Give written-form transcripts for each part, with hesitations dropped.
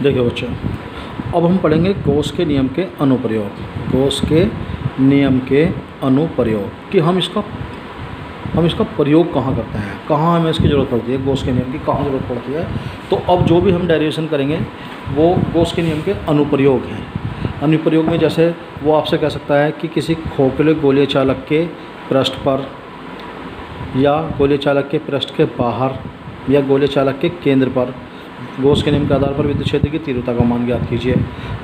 देखिए बच्चों, अब हम पढ़ेंगे गॉस के नियम के अनुप्रयोग। गॉस के नियम के अनुप्रयोग कि हम इसका प्रयोग कहाँ करते हैं, कहाँ हमें इसकी ज़रूरत पड़ती है, गॉस के नियम की कहाँ ज़रूरत पड़ती है। तो अब जो भी हम डेरिवेशन करेंगे वो गॉस के नियम के अनुप्रयोग हैं। अनुप्रयोग में जैसे वो आपसे कह सकता है कि किसी खोखले गोलीय चालक के पृष्ठ पर या गोलीय चालक के पृष्ठ के बाहर या गोलीय चालक के केंद्र पर गॉस के नियम के आधार पर विद्युत क्षेत्र की तीव्रता का मान ज्ञात कीजिए।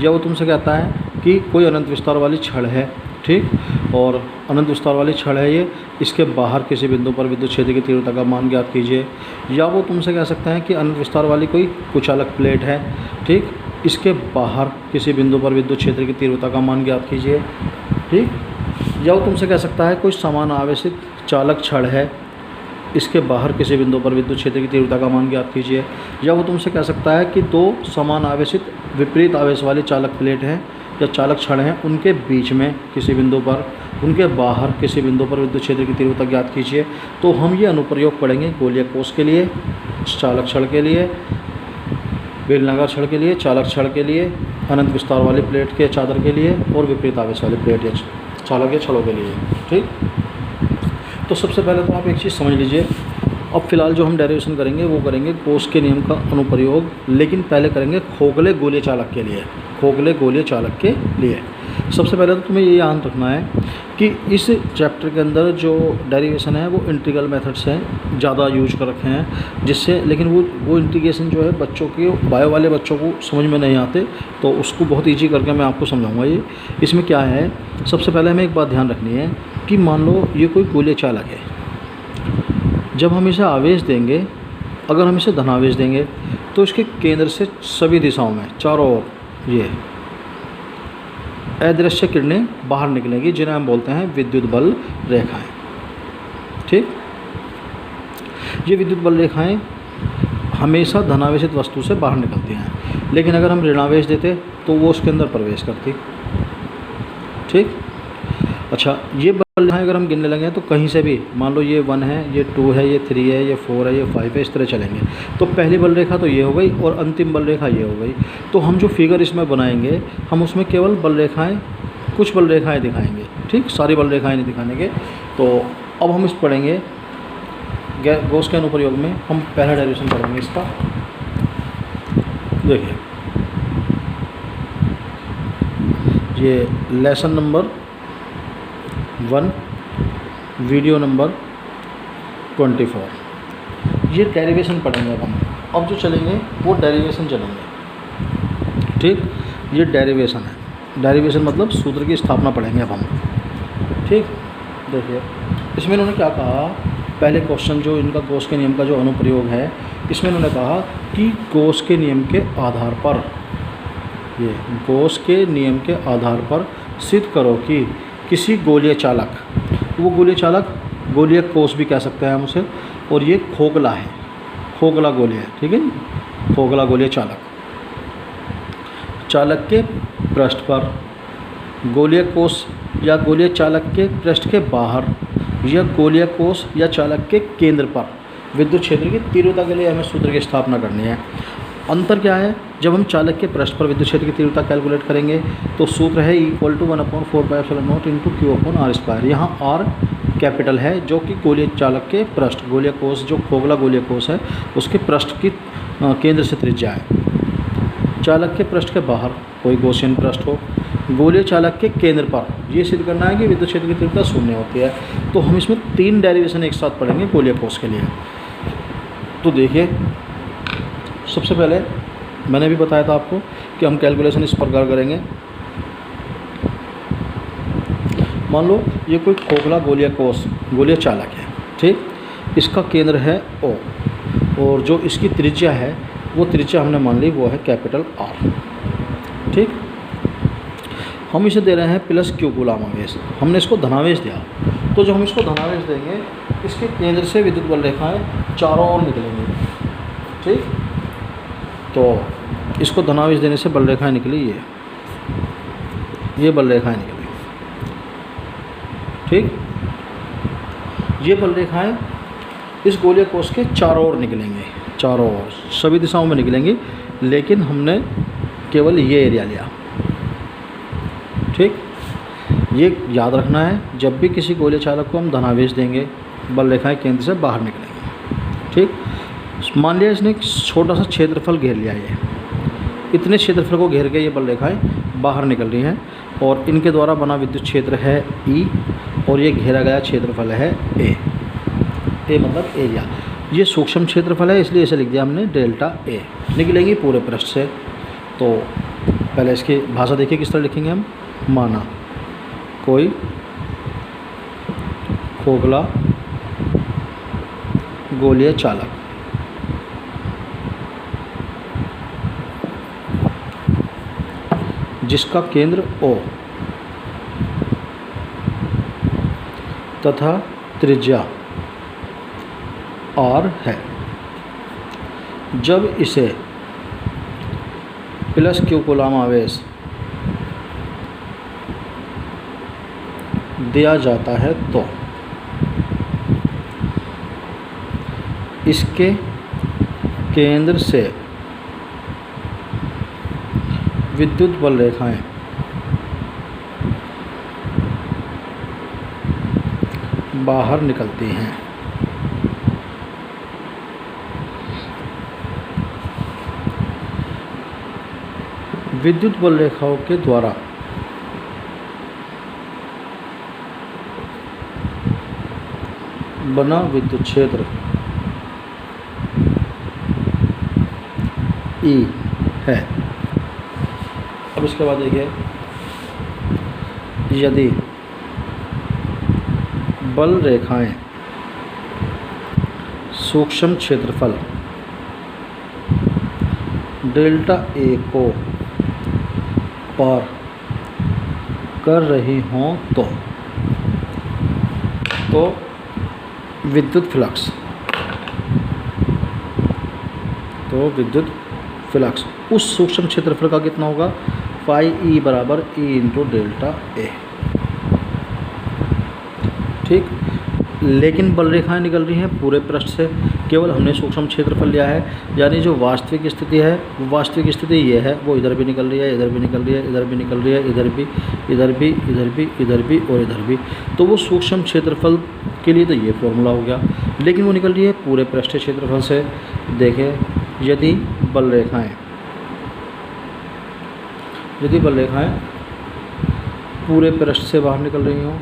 या वो तुमसे कहता है कि कोई अनंत विस्तार वाली छड़ है, ठीक, और अनंत विस्तार वाली छड़ है ये, इसके बाहर किसी बिंदु पर विद्युत क्षेत्र की तीव्रता का मान ज्ञात कीजिए। या वो तुमसे कह सकते हैं कि अनंत विस्तार वाली कोई कुचालक प्लेट है, ठीक, इसके बाहर किसी बिंदु पर विद्युत क्षेत्र की तीव्रता का मान ज्ञात कीजिए, ठीक। या वो तुमसे कह सकता है कोई समान आवेशित चालक छड़ है, इसके बाहर किसी बिंदु पर विद्युत क्षेत्र की तीव्रता का मान ज्ञात कीजिए। या वो तुमसे कह सकता है कि दो समान आवेशित विपरीत आवेश वाली चालक प्लेट हैं या चालक छड़ हैं, उनके बीच में किसी बिंदु पर, उनके बाहर किसी बिंदु पर विद्युत क्षेत्र की तीव्रता ज्ञात कीजिए। तो हम ये अनुप्रयोग पढ़ेंगे गोलीय कोष के लिए, चालक छड़ के लिए, बेलनाकार छड़ के लिए, चालक छड़ के लिए, अनंत विस्तार वाली प्लेट के चादर के लिए और विपरीत आवेश वाली प्लेट या चालक या छड़ों के लिए, ठीक। तो सबसे पहले तो आप एक चीज़ समझ लीजिए। अब फिलहाल जो हम डेरिवेशन करेंगे वो करेंगे गॉस के नियम का अनुप्रयोग, लेकिन पहले करेंगे खोखले गोलीय चालक के लिए। खोखले गोलीय चालक के लिए सबसे पहले तो तुम्हें ये याद रखना है कि इस चैप्टर के अंदर जो डेरिवेशन है वो इंटीग्रल मेथड्स हैं, ज़्यादा यूज कर रखे हैं, जिससे लेकिन वो इंटीग्रेशन जो है बच्चों के बायो वाले बच्चों को समझ में नहीं आते, तो उसको बहुत ईजी करके मैं आपको समझाऊंगा। ये इसमें क्या है, सबसे पहले हमें एक बात ध्यान रखनी है कि मान लो ये कोई गोलीय चालक है, जब हम इसे आवेश देंगे, अगर हम इसे धनावेश देंगे तो इसके केंद्र से सभी दिशाओं में चारों ओर ये अदृश्य किरणें बाहर निकलेंगी, जिन्हें हम बोलते हैं विद्युत बल रेखाएं, ठीक। ये विद्युत बल रेखाएं हमेशा धनावेशित वस्तु से बाहर निकलती हैं, लेकिन अगर हम ऋणावेश देते तो वो उसके अंदर प्रवेश करती, ठीक। अच्छा, ये बल रेखाएं अगर हम गिनने लगे तो कहीं से भी, मान लो ये 1 है, ये 2 है, ये 3 है, ये 4 है, ये 5 है, इस तरह चलेंगे। तो पहली बल रेखा तो ये हो गई और अंतिम बल रेखा ये हो गई। तो हम जो फिगर इसमें बनाएंगे हम उसमें केवल बल रेखाएं, कुछ बल रेखाएं दिखाएंगे, ठीक, सारी बल रेखाएं नहीं दिखाएंगे। तो अब हम इस पढ़ेंगे गॉस के अनुप्रयोग में, हम पहला डेरिवेशन पढ़ेंगे इसका। देखिए, ये लेसन नंबर 1 वीडियो नंबर 24, ये डेरिवेशन पढ़ेंगे। अब जो चलेंगे वो डेरिवेशन चलेंगे, ठीक। ये डेरिवेशन है, डेरिवेशन मतलब सूत्र की स्थापना पढ़ेंगे अब हम, ठीक। देखिए, इसमें इन्होंने क्या कहा, पहले क्वेश्चन जो इनका गॉस के नियम का जो अनुप्रयोग है, इसमें इन्होंने कहा कि गॉस के नियम के आधार पर, ये गॉस के नियम के आधार पर सिद्ध करो कि किसी गोलीय चालक, वो गोलीय चालक गोलीय कोष भी कह सकते हैं हम उसे, और ये खोखला है, खोखला गोलीय है, ठीक है, खोखला गोलीय चालक, चालक के पृष्ठ पर, गोलीय कोष या गोलीय चालक के पृष्ठ के बाहर या गोलीय कोष या चालक के केंद्र पर विद्युत क्षेत्र की तीव्रता के लिए हमें सूत्र की स्थापना करनी है। अंतर क्या है, जब हम चालक के पृष्ठ पर विद्युत क्षेत्र की तीव्रता कैलकुलेट करेंगे तो सूत्र है = 1/4πε0 × Q/r²। यहाँ R कैपिटल है, जो कि गोलीय चालक के पृष्ठ, गोलीय कोष जो खोखला गोलीय कोष है उसके पृष्ठ की केंद्र से त्रिज्या है। चालक के पृष्ठ के बाहर कोई गॉसियन पृष्ठ हो, गोलीय चालक के केंद्र पर ये सिद्ध करना है कि विद्युत क्षेत्र की तीव्रता 0 होती है। तो हम इसमें 3 डेरिवेशन एक साथ पढ़ेंगे गोलीय कोष के लिए। तो देखिए, सबसे पहले मैंने भी बताया था आपको कि हम कैलकुलेशन इस प्रकार करेंगे। मान लो ये कोई खोखला गोलीय कोष, गोलीय चालक है, ठीक, इसका केंद्र है O, और जो इसकी त्रिज्या है वो त्रिज्या हमने मान ली वो है कैपिटल R, ठीक। हम इसे दे रहे हैं +Q कूलाम आवेश, हमने इसको धनावेश दिया। तो जब हम इसको धनावेश देंगे, इसके केंद्र से विद्युत बल रेखाएं चारों ओर निकलेंगी, ठीक। तो इसको धनावेश देने से बल रेखाएं निकली, ये बल रेखाएं निकली, ठीक। ये बल रेखाएं इस गोलीय कोष के चारों ओर निकलेंगे, चारों ओर सभी दिशाओं में निकलेंगी। लेकिन हमने केवल ये एरिया लिया। ठीक, ये याद रखना है, जब भी किसी गोलीय चालक को हम धनावेश देंगे बल रेखाएं केंद्र से बाहर निकलेंगी। ठीक, मान लिया इसने एक छोटा सा क्षेत्रफल घेर लिया, ये इतने क्षेत्रफल को घेर के ये बल रेखाएं बाहर निकल रही हैं और इनके द्वारा बना विद्युत क्षेत्र है E और ये घेरा गया क्षेत्रफल है A मतलब एरिया। ये सूक्ष्म क्षेत्रफल है इसलिए इसे लिख दिया हमने डेल्टा A। निकलेंगी पूरे पृष्ठ से। तो पहले इसकी भाषा देखिए किस तरह लिखेंगे हम। माना कोई खोखला गोलीय चालक जिसका केंद्र O तथा त्रिज्या R है, जब इसे प्लस Q कूलम आवेश दिया जाता है तो इसके केंद्र से विद्युत बल रेखाएं बाहर निकलती हैं। विद्युत बल रेखाओं के द्वारा बना विद्युत क्षेत्र E है। अब इसके बाद देखिए, यदि बल रेखाएं सूक्ष्म क्षेत्रफल डेल्टा A को पार कर रही हों तो विद्युत फ्लक्स उस सूक्ष्म क्षेत्रफल का कितना होगा, फाई E बराबर E इंटू डेल्टा A। ठीक, लेकिन बल रेखाएं निकल रही हैं पूरे पृष्ठ से, केवल हमने सूक्ष्म क्षेत्रफल लिया है, यानी जो वास्तविक स्थिति है, वास्तविक स्थिति ये है, वो इधर भी निकल रही है, इधर भी निकल रही है, इधर भी निकल रही है, इधर भी, इधर भी, इधर भी, इधर भी और इधर भी। तो वो सूक्ष्म क्षेत्रफल के लिए तो ये फॉर्मूला हो गया, लेकिन वो निकल रही है पूरे पृष्ठीय क्षेत्रफल से। देखें, यदि बल रेखाएं पूरे पृष्ठ से बाहर निकल रही हों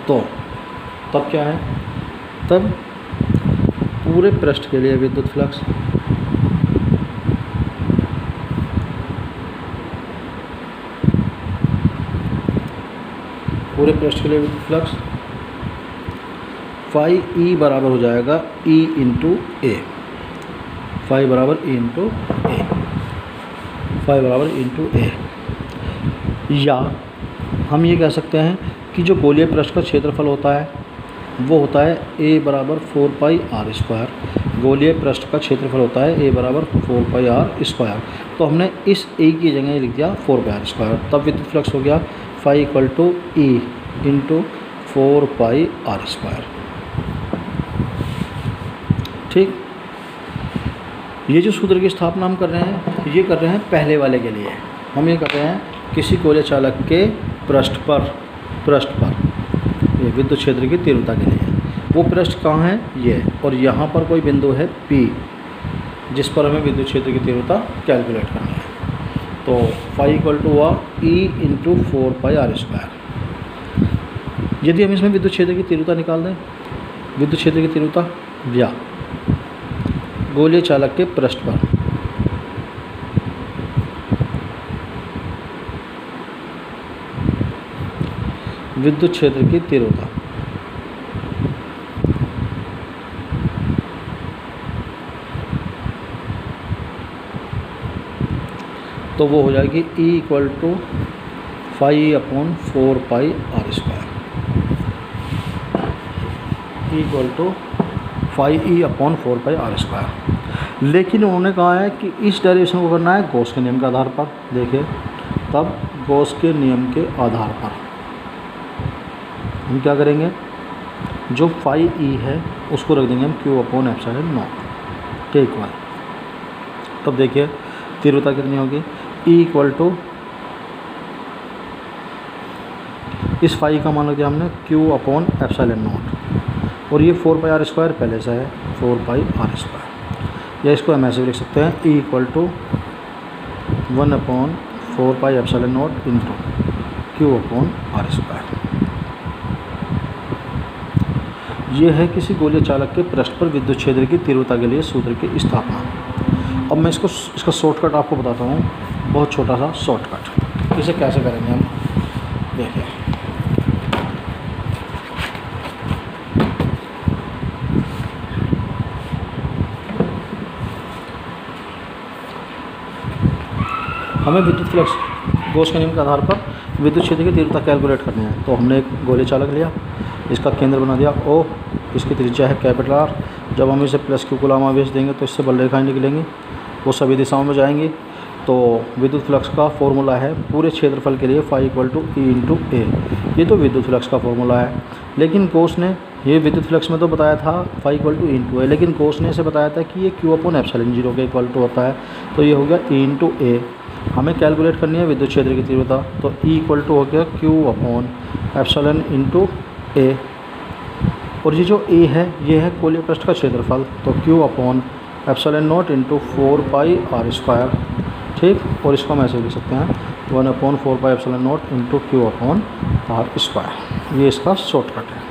तो तब क्या है, तब पूरे पृष्ठ के लिए विद्युत फ्लक्स फाई E बराबर हो जाएगा E इंटू A। फाई बराबर E इंटू A। या हम ये कह सकते हैं कि जो गोलीय पृष्ठ का क्षेत्रफल होता है वो होता है A बराबर 4 पाई R स्क्वायर। गोलीय पृष्ठ का क्षेत्रफल होता है A बराबर 4 पाई R स्क्वायर। तो हमने इस A की जगह लिख दिया 4 पाई R स्क्वायर, तब विद्युत फ्लक्स हो गया phi equal to E into 4 pi R square. ठीक, ये जो सूत्र की स्थापना हम कर रहे हैं, ये कर रहे हैं पहले वाले के लिए। हम ये कर रहे हैं किसी गोलीय चालक के पृष्ठ पर ये विद्युत क्षेत्र की तीव्रता के लिए। वो पृष्ठ कहाँ है, ये, और यहाँ पर कोई बिंदु है P जिस पर हमें विद्युत क्षेत्र की तीव्रता कैलकुलेट करनी है। तो फाई इक्वल टू हुआ E into 4 pi R square. यदि हम इसमें विद्युत क्षेत्र की तीव्रता निकाल दें, विद्युत क्षेत्र की तीव्रता या गोलीय चालक के पृष्ठ पर विद्युत क्षेत्र की तीव्रता तो वो हो जाएगी E equal to phi upon 4 pi R square. E equal to phi E upon 4 pi R square. लेकिन उन्होंने कहा है कि इस डेरिवेशन को करना है गॉस के नियम के आधार पर। देखिए, तब गॉस के नियम के आधार पर हम क्या करेंगे, जो फाई ई है उसको रख देंगे हम क्यू अपॉन एप्सिलॉन नॉट, ठीक है। तब देखिए तीव्रता कितनी होगी, ई इक्वल टू इस फाई का मान लिया हमने क्यू अपॉन एप्सिलॉन नॉट, और ये 4 पाई आर स्क्वायर पहले से है 4 पाई आर स्क्वायर, या इसको हम ऐसे भी लिख सकते हैं E equal to 1 upon 4 pi epsilon naught into Q upon R square. ये है किसी गोलीय चालक के पृष्ठ पर विद्युत क्षेत्र की तीव्रता के लिए सूत्र की स्थापना। अब मैं इसका शॉर्टकट आपको बताता हूँ, बहुत छोटा सा शॉर्टकट। इसे कैसे करेंगे हम, देखिए हमें विद्युत फ्लक्स गॉस के नियम के आधार पर विद्युत क्षेत्र की तीव्रता कैलकुलेट करनी है। तो हमने एक गोलीय चालक लिया, इसका केंद्र बना दिया O, इसकी त्रिज्या है कैपिटल R। जब हम इसे प्लस क्यू कूलम आवेश देंगे तो इससे बल रेखाएं निकलेंगी, वो सभी दिशाओं में जाएंगी। तो विद्युत फ्लक्स का फॉर्मूला है पूरे क्षेत्रफल के लिए phi equal to E into A, ये तो विद्युत फ्लक्स का फॉर्मूला है। लेकिन गॉस ने ये विद्युत फ्लक्स में तो बताया था phi equal to E into A, लेकिन गॉस ने इसे बताया था कि ये क्यू अपॉन एप्सिलॉन जीरो के इक्वल टू होता है, तो ये हो गया ई इंटू ए। हमें कैलकुलेट करनी है विद्युत क्षेत्र की तीव्रता, तो ई इक्वल टू हो गया क्यू अपॉन एप्सिलॉन इंटू ए, और ये जो ए है ये है गोलीय पृष्ठ का क्षेत्रफल, तो Q upon epsilon naught into 4 pi R square, ठीक। और इसको हम ऐसे लिख सकते हैं 1 upon 4 pi epsilon naught into Q upon R square, ये इसका शॉर्टकट है।